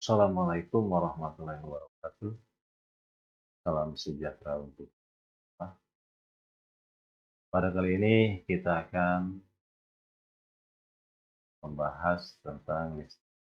Assalamualaikum warahmatullahi wabarakatuh. Salam sejahtera untuk kita. Pada kali ini kita akan membahas tentang listrik.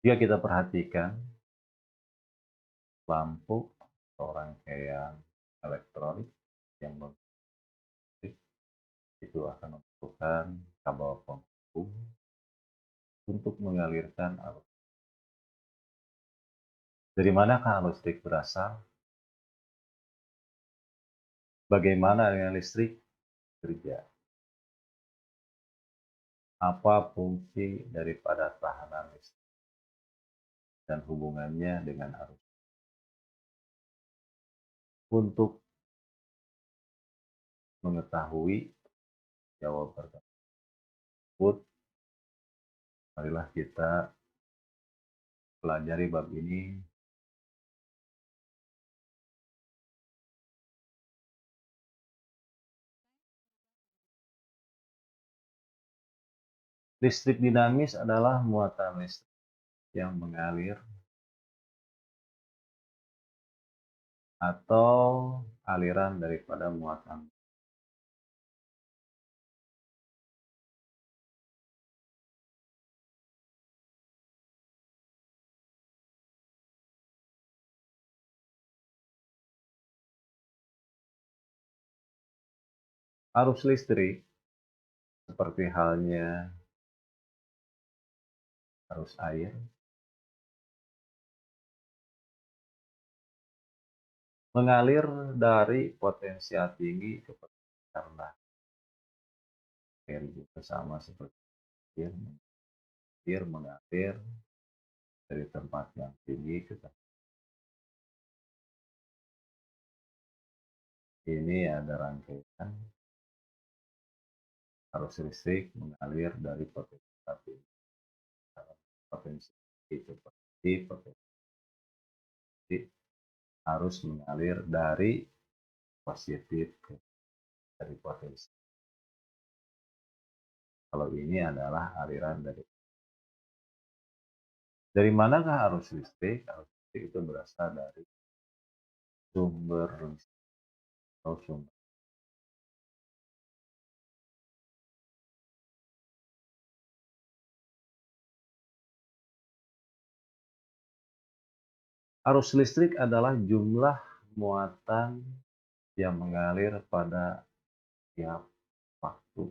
Jika kita perhatikan, lampu atau rangkaian elektronik yang berlistrik itu akan membutuhkan kabel penghubung untuk mengalirkan arus. Dari manakah arus listrik berasal? Bagaimana dengan listrik kerja? Apa fungsi daripada tahanan listrik dan hubungannya dengan arus? Untuk mengetahui jawaban tersebut, marilah kita pelajari bab ini. Listrik dinamis adalah muatan listrik yang mengalir atau aliran daripada muatan. Arus listrik seperti halnya arus air mengalir dari potensial tinggi ke potensial rendah. Air juga sama seperti air, mengalir dari tempat yang tinggi ke tempat. Ini ada rangkaian arus listrik mengalir dari potensial tinggi. Potensi itu potensi harus mengalir dari positif ke dari potensi. Kalau ini adalah aliran dari manakah arus listrik? Arus listrik itu berasal dari sumber listrik atau sumber. Arus listrik adalah jumlah muatan yang mengalir pada setiap waktu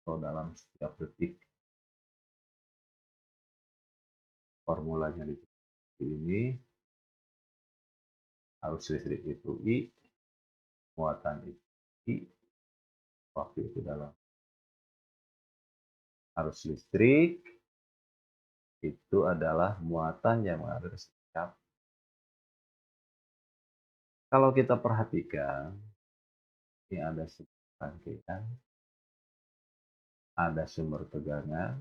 atau dalam setiap detik. Formulanya di ini, arus listrik itu I, muatan itu I, waktu itu dalam. Arus listrik itu adalah muatan yang mengalir setiap. Kalau kita perhatikan, ini ada sumber rangkaian, ada sumber tegangan,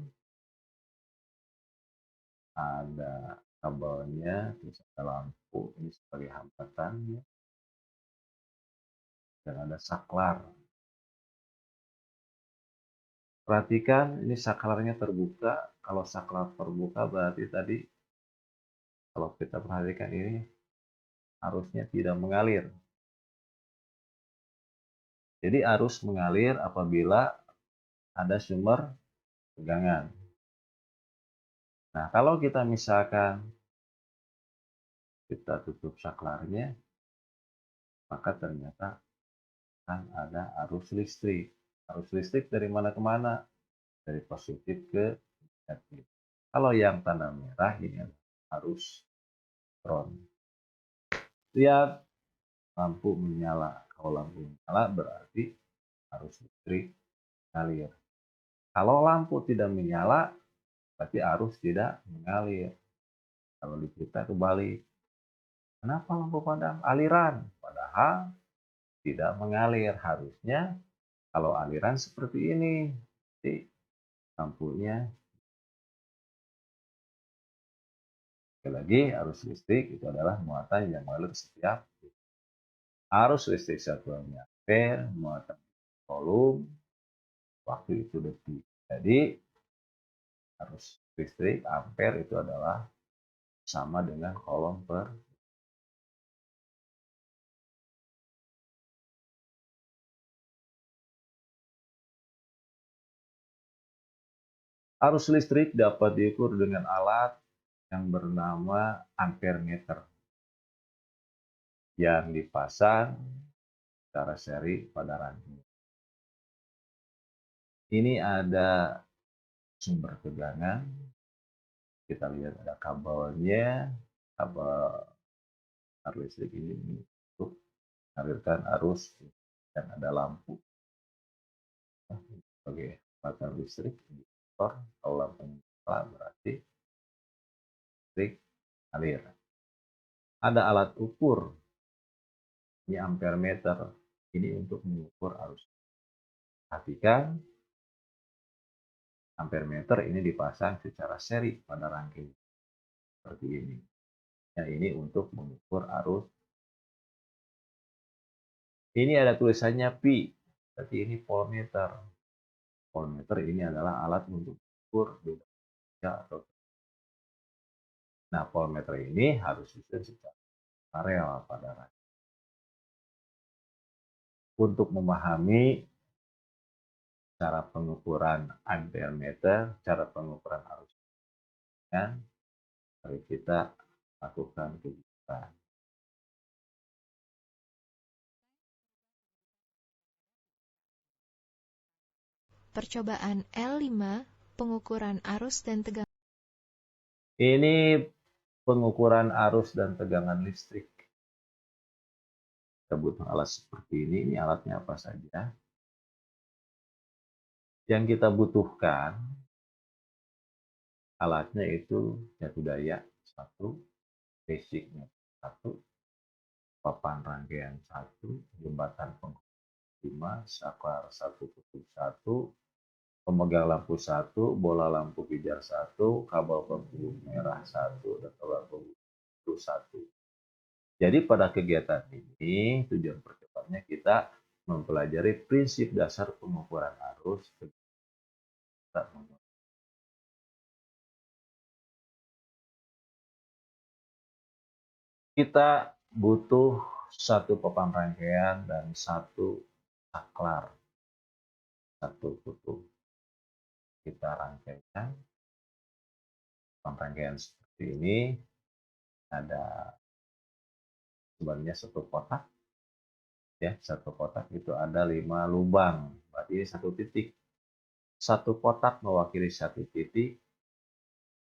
ada kabelnya, terus ada lampu ini sebagai hambatannya, dan ada saklar. Perhatikan ini saklarnya terbuka. Kalau saklar terbuka berarti tadi kalau kita perhatikan ini arusnya tidak mengalir. Jadi arus mengalir apabila ada sumber tegangan. Nah, kalau kita misalkan kita tutup saklarnya, maka ternyata akan ada arus listrik. Arus listrik dari mana ke mana? Dari positif ke negatif. Kalau yang tanda merah ini arus front. Lihat lampu menyala. Kalau lampu menyala berarti arus listrik mengalir. Kalau lampu tidak menyala berarti arus tidak mengalir. Kalau di kita kembali, kenapa lampu padam? Aliran. Padahal tidak mengalir. Harusnya kalau aliran seperti ini. Jadi lampunya. Sekali lagi, arus listrik itu adalah muatan yang mengalir setiap arus listrik satuannya ampere, muatan volum, waktu itu detik. Jadi arus listrik ampere itu adalah sama dengan kolom per. Arus listrik dapat diukur dengan alat yang bernama ampere meter yang dipasang secara seri pada ranting. Ini ada sumber tegangan, kita lihat ada kabelnya, kabel arus listrik ini untuk mengalirkan arus, dan ada lampu sebagai baterai listrik. Kalau lampunya nyala berarti listrik alir. Ada alat ukur, ini ampere meter, ini untuk mengukur arus. Perhatikan, ampere meter ini dipasang secara seri pada rangkaian seperti ini. Nah, ini untuk mengukur arus. Ini ada tulisannya pi, berarti ini voltmeter. Voltmeter ini adalah alat untuk mengukur beda atau. Nah, voltmeter ini harus disusun secara paralel pada rangkaian. Untuk memahami cara pengukuran ampere meter, cara pengukuran arus, dan mari kita lakukan kegiatan. Percobaan L5, pengukuran arus dan tegangan. Ini pengukuran arus dan tegangan listrik. Kita butuh alat seperti ini. Ini alatnya apa saja? Yang kita butuhkan alatnya itu jatuh daya 1, basicnya 1, papan rangkaian 1, jembatan penghubung 5, saklar 1,1, pemegang lampu 1, bola lampu pijar 1, kabel penghubung merah 1, dan kabel penghubung biru 1. Jadi pada kegiatan ini tujuan percobaannya kita mempelajari prinsip dasar pengukuran arus. Kita butuh satu papan rangkaian dan satu saklar, satu kutub. Kita rangkaikan papan rangkaian seperti ini. Ada sebenarnya satu kotak, ya, satu kotak itu ada 5 lubang, berarti ini satu titik. Satu kotak mewakili satu titik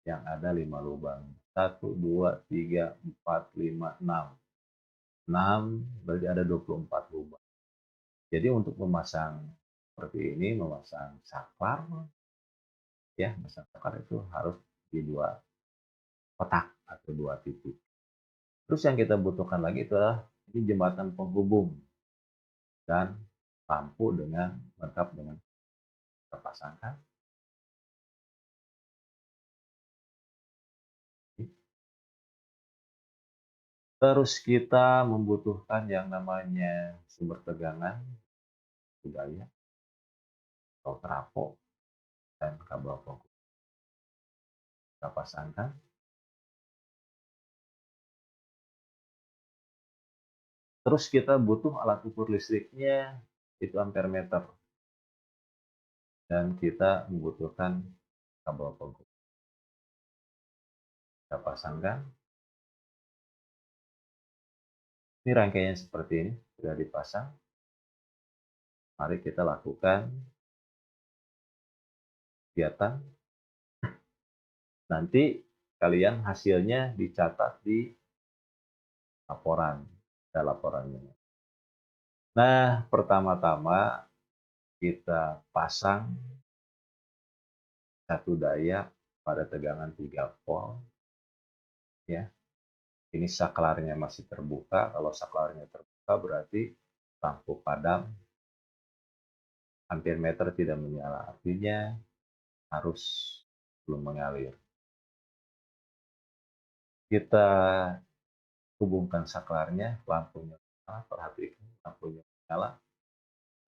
yang ada 5 lubang. 1, 2, 3, 4, 5, 6. 6 berarti ada 24 lubang. Jadi untuk memasang seperti ini, memasang saklar, ya, memasang saklar itu harus di 2 kotak atau 2 titik. Terus yang kita butuhkan lagi itu adalah ini jembatan penghubung dan lampu dengan lengkap dengan kita pasangkan. Terus kita membutuhkan yang namanya sumber tegangan, daya, atau trafo, dan kabel penghubung. Kita pasangkan. Terus kita butuh alat ukur listriknya, itu ampere meter. Dan kita membutuhkan kabel penghubung. Kita pasangkan. Ini rangkaian seperti ini, sudah dipasang. Mari kita lakukan kegiatan. Nanti kalian hasilnya dicatat di laporan, ada laporannya. Nah, pertama-tama kita pasang satu daya pada tegangan 3 volt, ya. Ini saklarnya masih terbuka. Kalau saklarnya terbuka berarti lampu padam, ampere meter tidak menyala, artinya arus belum mengalir. Kita hubungkan saklarnya, lampunya menyala, perhatikan lampunya menyala.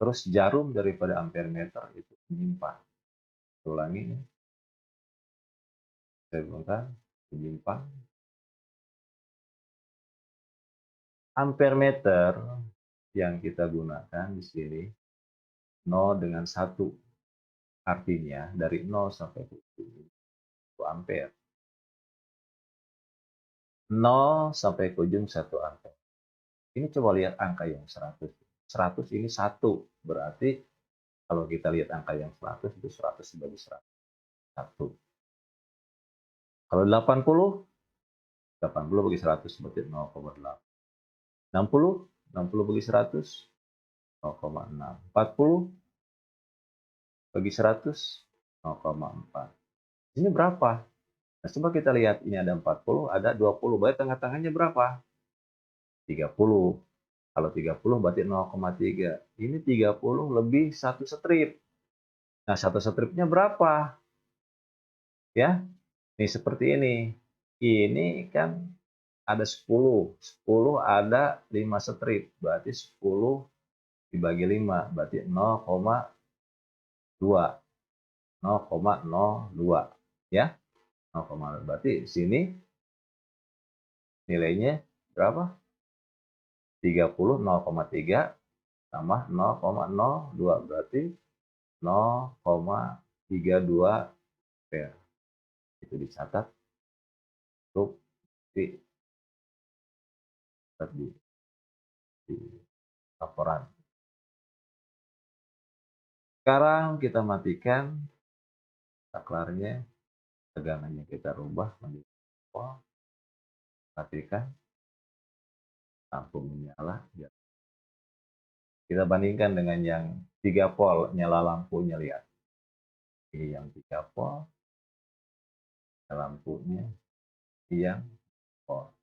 Terus jarum daripada ampere meter itu menyimpang. Ulangi, Saya hubungkan, menyimpan. Ampere meter yang kita gunakan di sini 0 dengan 1. Artinya dari 0 sampai 1 ampere. 0 sampai ke ujung 1 ampere. Ini coba lihat angka yang 100. 100 ini 1. Berarti kalau kita lihat angka yang 100 itu 100 dibagi 100. 1. Kalau 80, 80 bagi 100 berarti 0,8. 60, 60 bagi 100, 0,6. 40 bagi 100, 0,4. Ini berapa? Nah, coba kita lihat, ini ada 40, ada 20, berarti tengah-tengahnya berapa? 30. Kalau 30 berarti 0,3. Ini 30 lebih 1 strip. Nah, 1 stripnya berapa? Ya, ini seperti ini. Ini kan ada 10. 10 ada 5 strip. Berarti 10 dibagi 5. Berarti 0,2. 0,02. Ya, 0,02. Berarti sini nilainya berapa? 30, 0,3 tambah 0,02. Berarti 0,32 ampere. Itu dicatat untuk di laporan. Sekarang kita matikan saklarnya, tegangannya kita rubah menjadi volt. Matikan, lampu menyala. Kita bandingkan dengan yang 3 volt, nyala lampunya, lihat. Ini yang 3 volt, lampunya yang volt.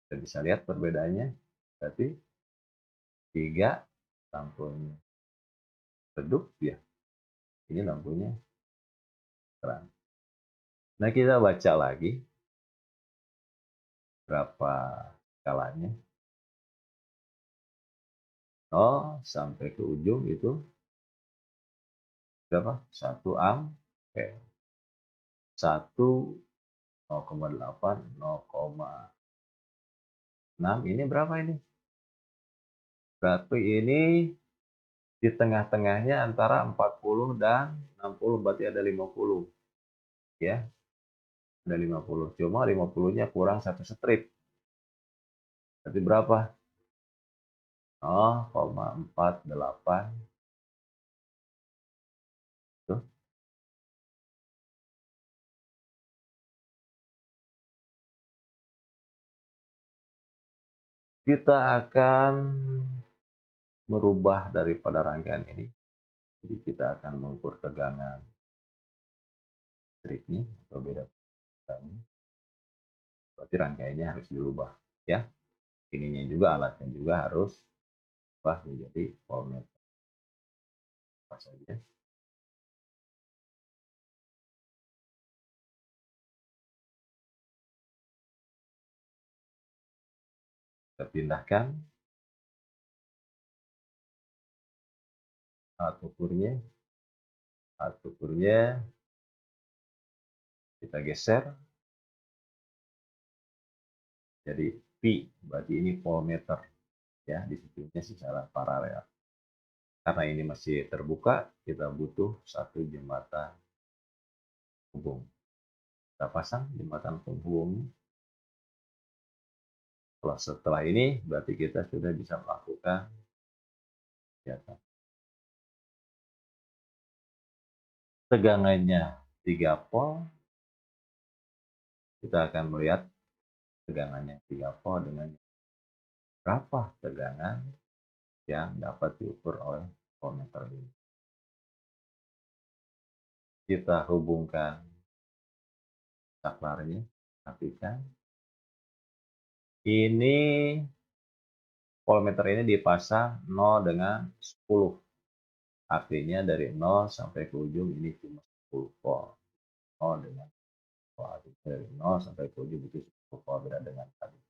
Kita bisa lihat perbedaannya. Berarti 3 lampunya redup ya. Ini lampunya terang. Nah, kita baca lagi berapa skalanya. 0 sampai ke ujung itu berapa? 1 ampere. 1, 0,8, 0,6. Ini berapa ini? Berarti ini di tengah-tengahnya antara 40 dan 60, berarti ada 50. Ya, ada 50. Cuma 50-nya kurang 1 strip. Berarti berapa? 0,48. Tuh. Kita akan merubah daripada rangkaian ini. Jadi kita akan mengukur tegangan listriknya atau beda tegangan. Berarti rangkaiannya harus dirubah. Ya, ininya juga, alatnya juga harus berubah menjadi voltmeter. Apa saja? Kita pindahkan alat ukurnya kita geser jadi pi, berarti ini voltmeter ya, disebutnya secara paralel. Karena ini masih terbuka, kita butuh satu jembatan penghubung. Kita pasang jembatan penghubung. Setelah ini berarti kita sudah bisa melakukan kegiatan. Tegangannya 3 volt, kita akan melihat tegangannya 3 volt dengan berapa tegangan yang dapat diukur oleh voltmeter ini. Kita hubungkan saklarnya, matikan. Ini voltmeter ini dipasang 0 dengan 10. Artinya dari 0 sampai ke ujung ini cuma 10 volt. 0 dengan 10. Artinya dari 0 sampai ke ujung itu 10 volt, beda dengan tadi.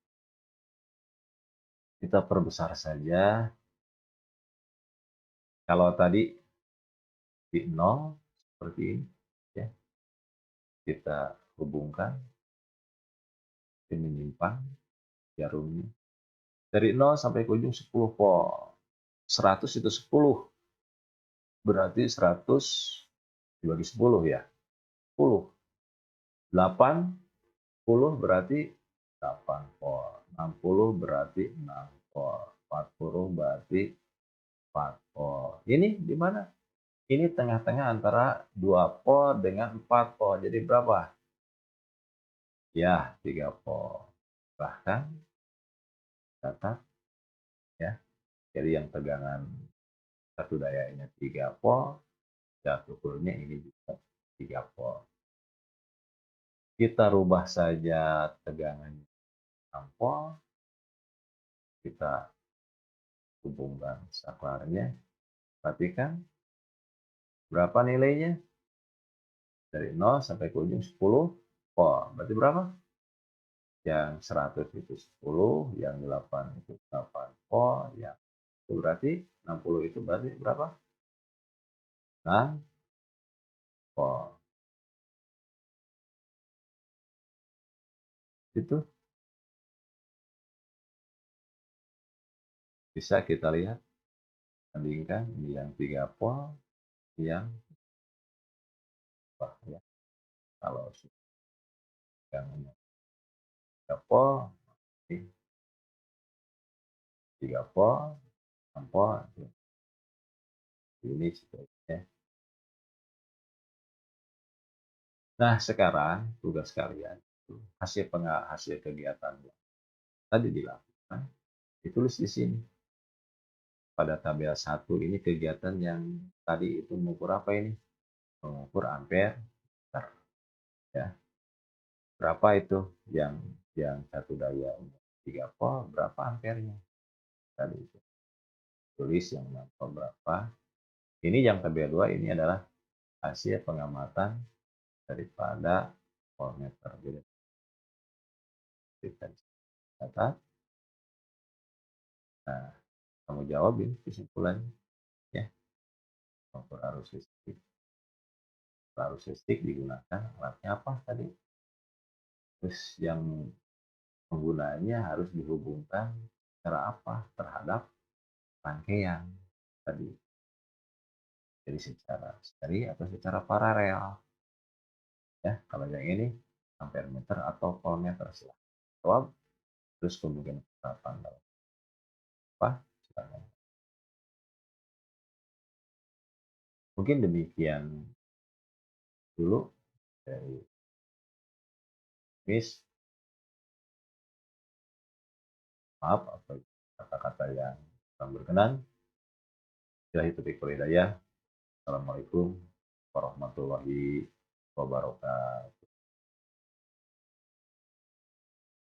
Kita perbesar saja. Kalau tadi di 0 seperti ini ya. Kita hubungkan, ini menyimpan jarumnya. Dari 0 sampai ke ujung 10 volt. 100 itu 10. Berarti 100 dibagi 10 ya. 10. 80 berarti 8 volt. 60 berarti 6 volt. 40 berarti 4 volt. Ini di mana? Ini tengah-tengah antara 2 volt dengan 4 volt. Jadi berapa? Ya, 3 volt. Bahkan catat ya. Jadi yang tegangan satu dayanya 3 volt, cat ukurnya ini juga 3 volt. Kita rubah saja tegangannya 6 volt, kita hubungkan saklarnya. Perhatikan berapa nilainya? Dari 0 sampai ke ujung 10 volt. Berarti berapa? Yang 100 itu 10, yang 8 itu 8 volt, yang itu berarti 60 itu berarti berapa? 6 volt. Itu bisa kita lihat, bandingkan ini yang 3 volt, yang ya. Kalau yang 3 volt, ini 3 volt, 6 volt, ini sebaiknya. Nah, sekarang tugas kalian hasil kegiatan yang tadi dilakukan, ditulis di sini. Pada tabel 1 ini kegiatan yang tadi itu mengukur apa ini? Mengukur ampere. Ya. Berapa itu yang satu daya 3 volt, berapa ampernya? Tadi itu. Tulis yang berapa. Ini yang tabel 2 ini adalah hasil pengamatan daripada voltmeter. Jadi kita catat. Nah, kamu jawab ini kesimpulannya ya. Mengukur arus listrik. Arus listrik digunakan alatnya apa tadi? Terus yang penggunaannya harus dihubungkan secara apa? Terhadap rangkaian tadi. Jadi secara seri atau secara paralel. Ya, kalau yang ini ampere meter atau voltmeter silahkan jawab. Terus kemudian penerapan dalam apa? Silahkan. Mungkin demikian dulu dari Miss. Maaf atau kata-kata yang kurang berkenan. Billahi taufiq wal hidayah. Assalamualaikum warahmatullahi wabarakatuh.